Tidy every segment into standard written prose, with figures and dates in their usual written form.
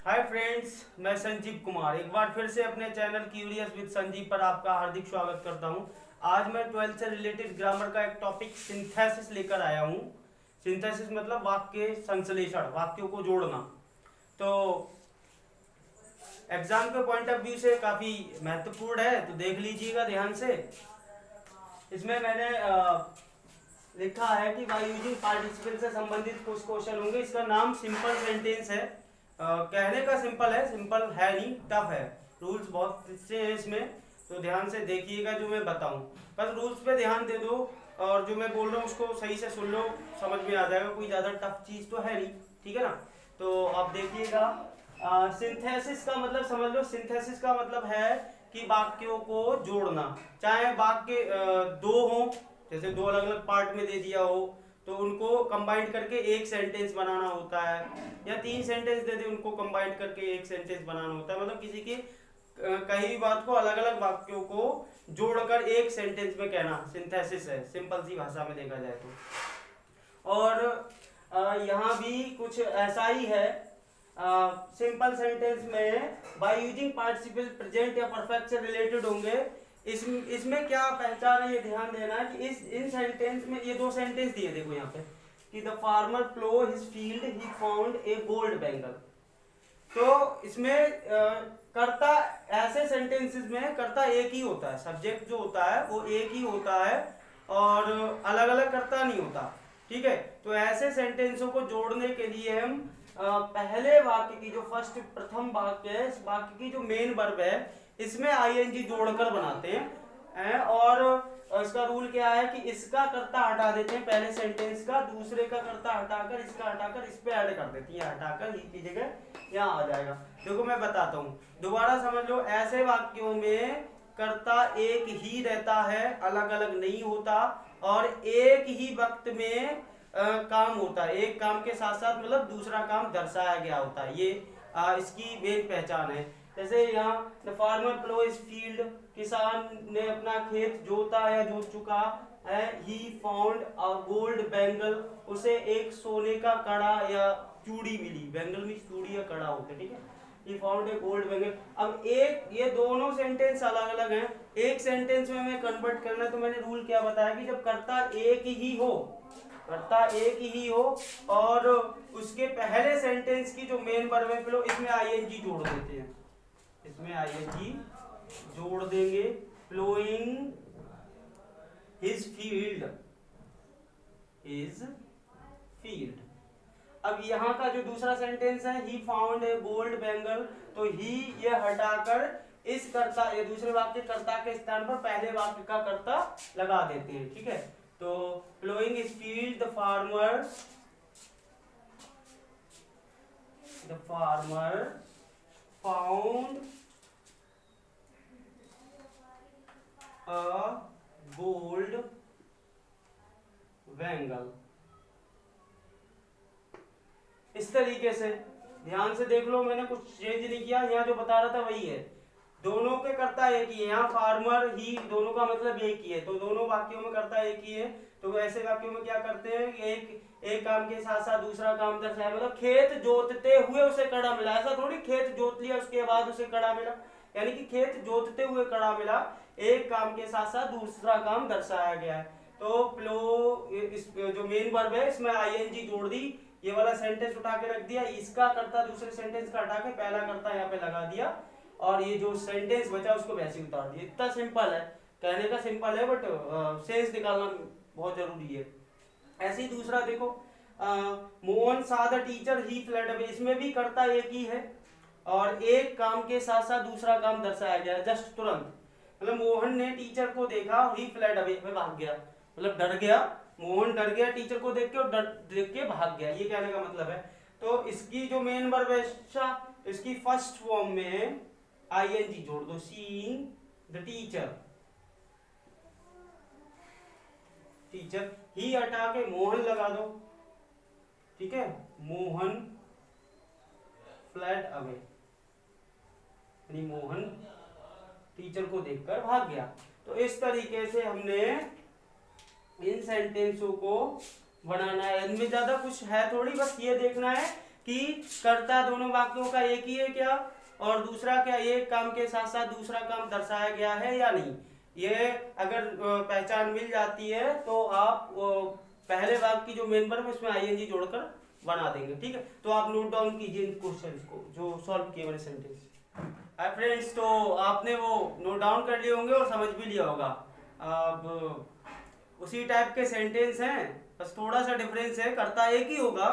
Hi friends, मैं संजीव कुमार एक बार फिर से अपने चैनल क्यूरियस विद संजीव पर आपका हार्दिक स्वागत करता हूं। आज मैं 12th से रिलेटेड ग्रामर का एक टॉपिक सिंथेसिस लेकर आया हूं। सिंथेसिस मतलब वाक्य संश्लेषण, वाक्यों को जोड़ना। तो एग्जाम के पॉइंट ऑफ व्यू से काफ़ी महत्वपूर्ण है, तो देख लीजिएगा ध्यान से। इसमें मैंने लिखा है कि बाय यूजिंग पार्टिसिपल से संबंधित कुछ क्वेश्चन होंगे। इसका नाम सिंपल सेंटेंस है। कहने का सिंपल है, सिंपल है नहीं, टफ है। रूल्स बहुत अच्छे हैं इसमें, तो ध्यान से देखिएगा जो मैं बताऊं। बस रूल्स पे ध्यान दे दो और जो मैं बोल रहा हूँ उसको सही से सुन लो, समझ में आ जाएगा। कोई ज़्यादा टफ चीज़ तो है नहीं, ठीक है ना। तो आप देखिएगा, सिंथेसिस का मतलब समझ लो। सिंथेसिस का मतलब है कि वाक्यों को जोड़ना। चाहे वाक्य दो हों, जैसे दो अलग अलग पार्ट में दे दिया हो तो उनको कंबाइंड करके एक सेंटेंस बनाना होता है, या तीन सेंटेंस दे दे उनको कंबाइंड करके एक सेंटेंस बनाना होता है। मतलब किसी की कहीं भी बात को अलग अलग वाक्यों को जोड़कर एक सेंटेंस में कहना सिंथेसिस है, सिंपल सी भाषा में देखा जाए तो। और यहाँ भी कुछ ऐसा ही है। सिंपल सेंटेंस में बाय यूजिंग पार्टिसिपल प्रेजेंट या परफेक्ट से रिलेटेड होंगे। इसमें क्या पहचान है, ये ध्यान देना है कि इन सेंटेंस में ये दो सेंटेंस दिए, देखो यहाँ पे कि the farmer plough his field he found a gold bangle. तो इसमें कर्ता, ऐसे सेंटेंसेस में कर्ता एक ही होता है, सब्जेक्ट जो होता है वो एक ही होता है और अलग अलग कर्ता नहीं होता, ठीक है। तो ऐसे सेंटेंसों को जोड़ने के लिए हम पहले वाक्य की जो प्रथम वाक्य है, इस वाक्य की जो मेन वर्ब है इसमें आईएनजी जोड़कर बनाते हैं। और इसका रूल क्या है कि इसका कर्ता हटा देते हैं पहले सेंटेंस का, दूसरे का कर्ता हटाकर इसका हटाकर इस पे ऐड कर देते हैं, हटाकर ही की जगह यहाँ आ जाएगा। देखो मैं बताता हूँ, दोबारा समझ लो। ऐसे वाक्यों में कर्ता एक ही रहता है, अलग अलग नहीं होता, और एक ही वक्त में काम होता है। एक काम के साथ साथ मतलब दूसरा काम दर्शाया गया होता है। ये इसकी मेन पहचान है। जैसे यहाँ the farmer plough is field, किसान ने अपना खेत जोता या जोत चुका है। He found a gold bangle, उसे एक सोने का कड़ा या चूड़ी मिली। बैंगल में चूड़ी या कड़ा होता है, ठीक है। He found a gold bangle. अब एक, ये दोनों सेंटेंस अलग अलग हैं, एक सेंटेंस में हमें कन्वर्ट करना है। तो मैंने रूल क्या बताया कि जब कर्ता एक ही हो, कर्ता एक ही हो और उसके पहले सेंटेंस की जो मेन वर्ब है प्लो, इसमें आईएनजी जोड़ देते हैं, इसमें आईएनजी जोड़ देंगे। Ploughing his field, his field. अब यहाँ का जो दूसरा सेंटेंस है he found a gold bangle, तो ही ये हटाकर इस कर्ता, ये दूसरे वाक्य कर्ता के स्थान पर पहले वाक्य का कर्ता लगा देते हैं, ठीक है। तो ploughing his field the farmer found a gold bangle. इस तरीके से ध्यान से देख लो, मैंने कुछ चेंज नहीं किया, यहाँ जो बता रहा था वही है। दोनों के कर्ता एक ही है, यहाँ फार्मर ही, दोनों का मतलब एक ही है, तो दोनों वाक्यों में कर्ता एक ही है। तो ऐसे वाक्यों में क्या करते हैं, एक काम के साथ साथ दूसरा काम दर्शाया। मतलब खेत जोतते हुए उसे कड़ा मिला, ऐसा थोड़ी खेत जोत लिया उसके बाद उसे कड़ा मिला, यानी कि खेत जोतते हुए कड़ा मिला, एक काम के साथ साथ दूसरा काम दर्शाया गया है। तो प्लो, इस जो मेन वर्ब है इसमें आईएनजी जोड़ दी, ये वाला सेंटेंस उठा के रख दिया, इसका कर्ता दूसरे सेंटेंस का हटा के पहला कर्ता यहाँ पे लगा दिया, और ये जो सेंटेंस बचा उसको वैसे ही उतार दिया। इतना सिंपल है, कहने का सिंपल है, बट सेंस निकालना बहुत जरूरी है। ऐसे ही दूसरा देखो, मोहन सा the teacher he flood away, इसमें भी कर्ता एक ही है और एक काम के साथ साथ दूसरा काम दर्शाया गया है, जस्ट तुरंत। मतलब मोहन ने टीचर को देखा, ही फ्लड अवे, भाग गया, मतलब डर गया। मोहन डर गया टीचर को देख के और देख के भाग गया, ये कहने का मतलब है। तो इसकी जो मेन वर्ब है, इसकी फर्स्ट फॉर्म में आईएनजी जोड़ दो, सीइंग द टीचर, टीचर ही हटा के मोहन लगा दो, ठीक है। मोहन फ्लड अवे, यानी मोहन टीचर को देखकर भाग गया। तो इस तरीके से हमने इन सेंटेंसों को बनाना है। इनमें ज्यादा कुछ है थोड़ी, बस ये देखना है कि कर्ता दोनों वाक्यों का एक ही है क्या, और दूसरा क्या एक काम के साथ साथ दूसरा काम दर्शाया गया है या नहीं। ये अगर पहचान मिल जाती है तो आप पहले वाक्य की जो मेन वर्ब है उसमें आईएनजी जोड़कर बना देंगे। ठीक है, तो आप नोट डाउन कीजिए इन क्वेश्चंस को जो सॉल्व किए मैंने सेंटेंस। हाय फ्रेंड्स, तो आपने वो नोट डाउन कर लिए होंगे और समझ भी लिया होगा। अब उसी टाइप के सेंटेंस हैं, बस थोड़ा सा डिफरेंस है। कर्ता एक ही होगा,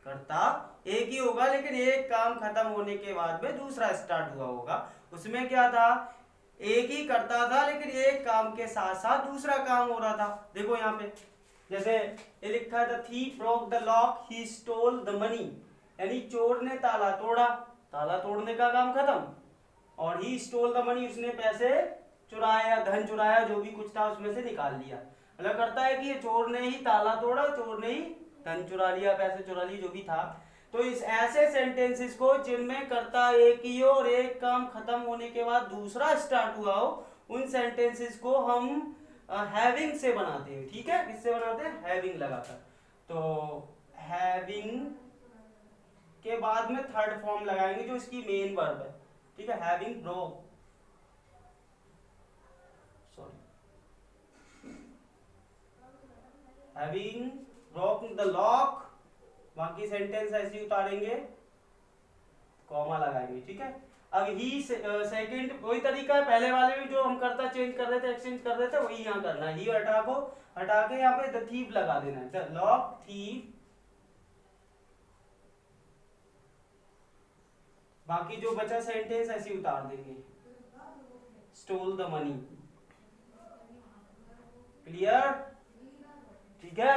कर्ता एक ही होगा, लेकिन एक काम खत्म होने के बाद में दूसरा स्टार्ट हुआ होगा। उसमें क्या था, एक ही कर्ता था लेकिन एक काम के साथ साथ दूसरा काम हो रहा था। देखो यहाँ पे जैसे ये लिखा है the thief broke the lock he stole the money, यानी चोर ने ताला तोड़ा, ताला तोड़ने का काम खत्म, और ही स्टोल द मनी, उसने पैसे चुराया, धन चुराया, जो भी कुछ था उसमें से निकाल लिया। मतलब करता है कि ये चोर ने ही ताला तोड़ा, चोर ने ही धन चुरा लिया, पैसे चुरा लिए, जो भी था। तो इस ऐसे सेंटेंसेस को जिनमें कर्ता एक ही हो और एक काम खत्म होने के बाद दूसरा स्टार्ट हुआ हो, उन सेंटेंसेस को हम हैविंग से बनाते हैं। ठीक है, किससे बनाते हैं, हैविंग लगाकर। तो हैविंग के बाद में थर्ड फॉर्म लगाएंगे जो इसकी मेन वर्ब है। ठीक है, having broke, having broken the lock, बाकी सेंटेंस ऐसे ही उतारेंगे, कॉमा लगाएंगे। ठीक है, अब ही सेकंड वही तरीका है, पहले वाले में जो हम करता चेंज कर रहे थे, एक्सचेंज कर रहे थे, वही यहाँ करना है। ही हटा के यहाँ पे द थीफ लगा देना है, द लॉक थीफ। बाकी जो बचा सेंटेंस ऐसे उतार देंगे, स्टोल द मनी। क्लियर? ठीक है,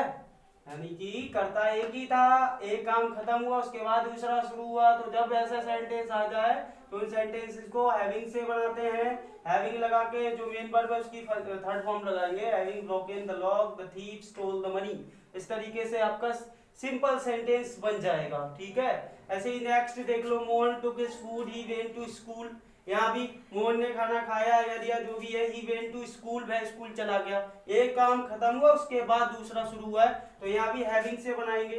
यानी कि कर्ता एक ही था, एक काम खत्म हुआ, उसके बाद दूसरा शुरू हुआ। तो जब ऐसा सेंटेंस आ जाए तो उन सेंटेंसेस को हैविंग से बनाते हैं। हैविंग लगा के जो मेन वर्ब है उसकी थर्ड फॉर्म लगाएंगे, having broken the lock the thief stole the money. इस तरीके से आपका सिंपल सेंटेंस बन जाएगा। ठीक है, ऐसे ही नेक्स्ट देख लो, Mohan took his food he went to school. यहाँ भी मोहन ने खाना खाया या दिया, जो भी है, ही वेंट टू स्कूल, वह स्कूल चला गया। एक काम खत्म हुआ, उसके बाद दूसरा शुरू हुआ है, तो यहाँ भी हैविंग से बनाएंगे।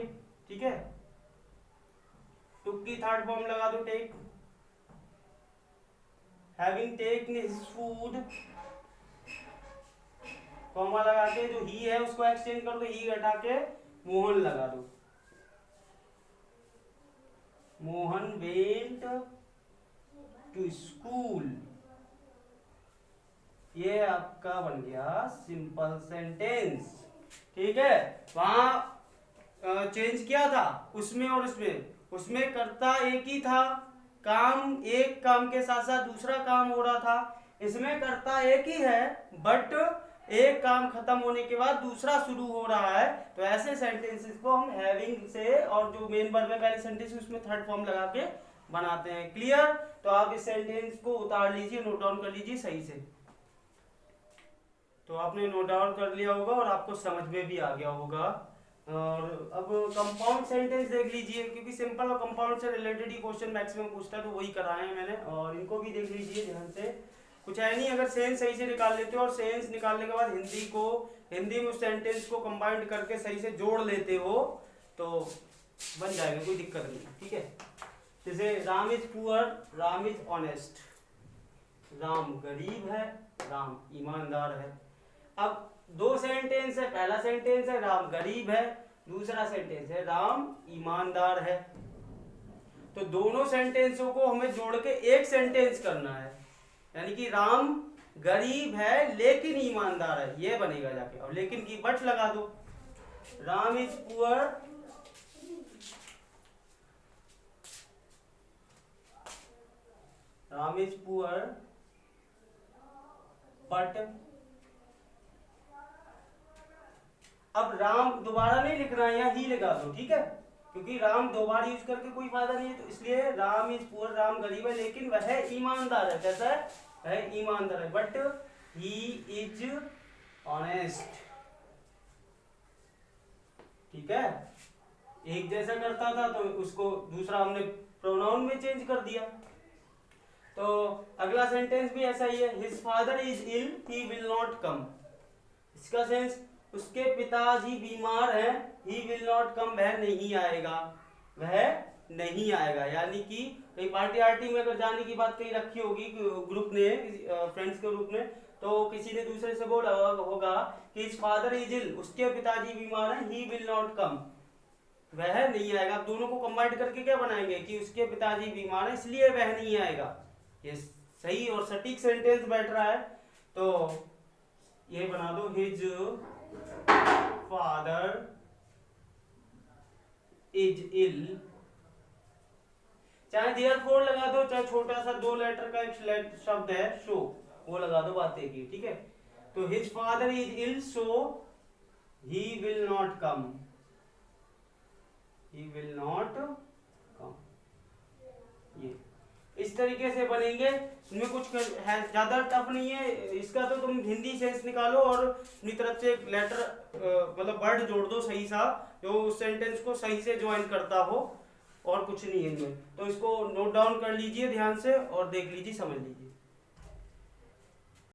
ठीक है, टुक की थर्ड फॉर्म लगा दो, take, having taken his food, comma लगा के जो ही है उसको एक्सचेंज कर दो, ही हटा के मोहन लगा दो, मोहन वेंट टू स्कूल। ये आपका बन गया सिंपल सेंटेंस। ठीक है, वहां चेंज किया था उसमें और उसमें कर्ता एक ही था, काम एक काम के साथ साथ दूसरा काम हो रहा था। इसमें कर्ता एक ही है बट एक काम खत्म होने के बाद दूसरा शुरू हो रहा है। तो ऐसे सेंटेंसेस को हम हैविंग से, और जो मेन वर्ब है पहले सेंटेंस उसमें थर्ड फॉर्म लगा के बनाते हैं। क्लियर? तो आप इस सेंटेंस को उतार लीजिए, नोट डाउन कर लीजिए सही से। तो आपने नोट डाउन कर लिया होगा और आपको समझ में भी आ गया होगा। और अब कंपाउंड सेंटेंस देख लीजिए, क्योंकि सिंपल और कंपाउंड से रिलेटेड ही क्वेश्चन मैक्सिमम पूछता है, तो वही कराए हैं मैंने, और इनको भी देख लीजिए ध्यान से। कुछ है नहीं, अगर सेंस सही से निकाल लेते हो और सेंस निकालने के बाद हिंदी में उस सेंटेंस को कंबाइंड करके सही से जोड़ लेते हो तो बन जाएगा, कोई दिक्कत नहीं। ठीक है, जैसे Ram is poor, Ram is honest. Ram गरीब है, राम ईमानदार है। अब दो सेंटेंस है, पहला सेंटेंस है राम गरीब है, दूसरा सेंटेंस है राम ईमानदार है। तो दोनों सेंटेंसों को हमें जोड़ के एक सेंटेंस करना है, यानी कि राम गरीब है लेकिन ईमानदार है, ये बनेगा जाके। अब लेकिन की बट लगा दो, Ram is poor, Ram is poor but. अब राम दोबारा नहीं लिखना है, यहाँ ही लगा दो। ठीक है, क्योंकि राम दो बार यूज करके कोई फायदा नहीं है, तो इसलिए राम इज पुअर, राम गरीब है लेकिन वह ईमानदार है। कैसा है? वह ईमानदार है, बट ही इज ऑनेस्ट। ठीक है, एक जैसा करता था तो उसको दूसरा हमने प्रोनाउन में चेंज कर दिया। तो अगला सेंटेंस भी ऐसा ही है, his father is ill he will not come. इसका सेंस, उसके पिताजी बीमार हैं, ही विल नॉट कम, वह नहीं आएगा, वह नहीं आएगा। यानी कि कहीं पार्टी आर्टी में अगर जाने की बात कहीं रखी होगी ग्रुप ने, फ्रेंड्स के ग्रुप में, तो किसी ने दूसरे से बोला होगा कि इज फादर इज इल, उसके पिताजी बीमार हैं, ही विल नॉट कम, वह नहीं आएगा। आप दोनों को कंबाइन करके क्या बनाएंगे कि उसके पिताजी बीमार हैं इसलिए वह नहीं आएगा। ये सही और सटीक सेंटेंस बैठ रहा है। तो ये बना दो, हिज फादर इज इल, चाहे देयरफॉर लगा दो, चाहे छोटा सा 2 लेटर का एक शब्द है सो, वो लगा दो, बात एक ही, ठीक है। तो his father is ill so he will not come, he will not come. ये इस तरीके से बनेंगे। इनमें कुछ है, ज्यादा टफ नहीं है इसका। तो तुम हिंदी सेंस निकालो और अपनी तरफ से एक लेटर मतलब वर्ड जोड़ दो सही सा, जो उस सेंटेंस को सही से ज्वाइन करता हो, और कुछ नहीं है इनमें। तो इसको नोट डाउन कर लीजिए ध्यान से और देख लीजिए, समझ लीजिए।